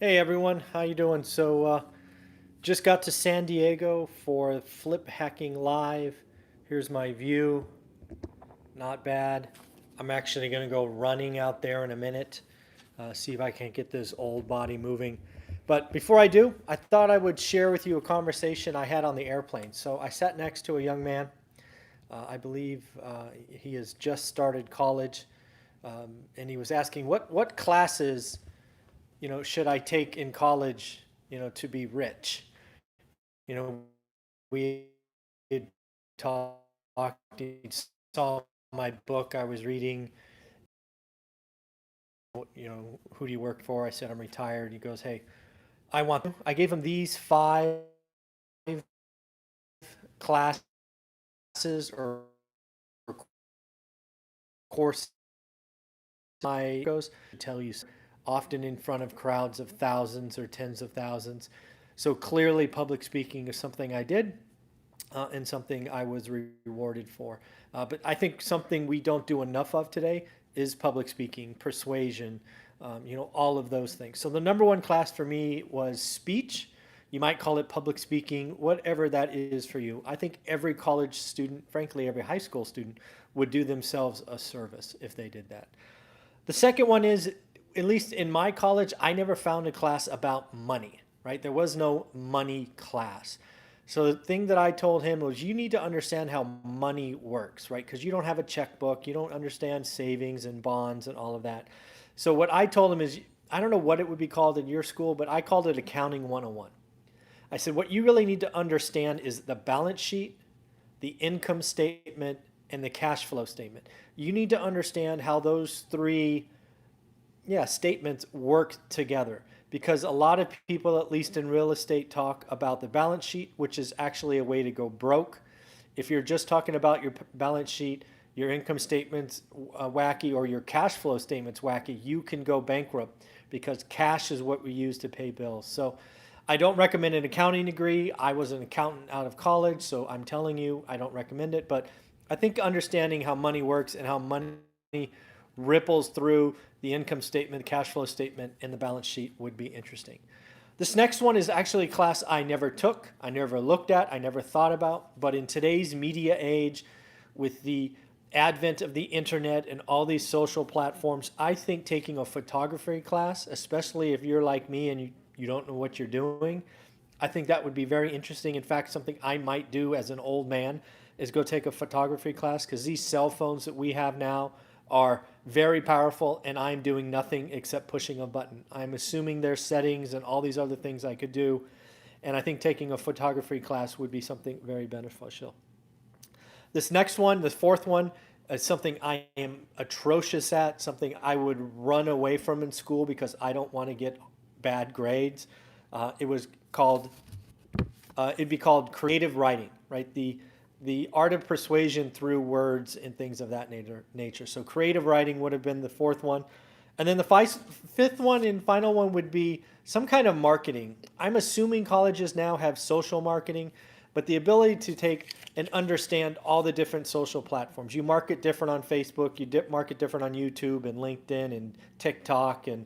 Hey everyone, how you doing? Just got to San Diego for Flip Hacking Live. Here's my view. Not bad. I'm actually going to go running out there in a minute, see if I can get this old body moving. But before I do, I thought I would share with you a conversation I had on the airplane. So I sat next to a young man. I believe he has just started college, and he was asking what classes should I take in college, to be rich? You know, we had talked, he saw my book I was reading, who do you work for? I said, I'm retired. He goes, hey, I gave him these five classes or courses. I goes to tell you, often in front of crowds of thousands or tens of thousands. So clearly, public speaking is something I did, and something I was rewarded for. But I think something we don't do enough of today is public speaking, persuasion, all of those things. So the number one class for me was speech. You might call it public speaking, whatever that is for you. I think every college student, frankly, every high school student, would do themselves a service if they did that. The second one is, at least in my college, I never found a class about money, right? There was no money class. So the thing that I told him was you need to understand how money works, right? Because you don't have a checkbook, you don't understand savings and bonds and all of that. So what I told him is, I don't know what it would be called in your school, but I called it Accounting 101. I said, what you really need to understand is the balance sheet, the income statement, and the cash flow statement. You need to understand how those three statements work together, because a lot of people, at least in real estate, talk about the balance sheet, which is actually a way to go broke. If you're just talking about your balance sheet, your income statement's wacky, or your cash flow statement's wacky, you can go bankrupt, because cash is what we use to pay bills. So I don't recommend an accounting degree. I was an accountant out of college, so I'm telling you, I don't recommend it. But I think understanding how money works and how money ripples through the income statement, the cash flow statement, and the balance sheet would be interesting. This next one is actually a class I never took, I never looked at, I never thought about. But in today's media age, with the advent of the internet and all these social platforms, I think taking a photography class, especially if you're like me and you don't know what you're doing, I think that would be very interesting. In fact, something I might do as an old man is go take a photography class, because these cell phones that we have now are very powerful, and I'm doing nothing except pushing a button. I'm assuming there's settings and all these other things I could do, and I think taking a photography class would be something very beneficial. This next one, the fourth one, is something I am atrocious at, something I would run away from in school because I don't want to get bad grades. It was called, it'd be called creative writing, right? The art of persuasion through words and things of that nature. So creative writing would have been the fourth one. And then the fifth one and final one would be some kind of marketing. I'm assuming colleges now have social marketing, but the ability to take and understand all the different social platforms. You market different on Facebook, you market different on YouTube and LinkedIn and TikTok and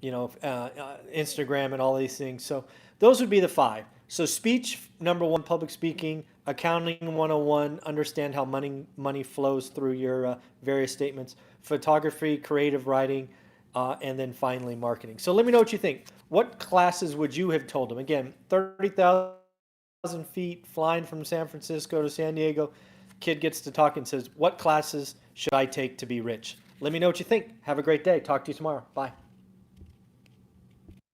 Instagram and all these things. So those would be the five. So speech, number one, public speaking. Accounting 101, understand how money flows through your various statements. Photography, creative writing, and then finally marketing. So let me know what you think. What classes would you have told them? Again, 30,000 feet, flying from San Francisco to San Diego. Kid gets to talk and says, what classes should I take to be rich? Let me know what you think. Have a great day. Talk to you tomorrow. Bye.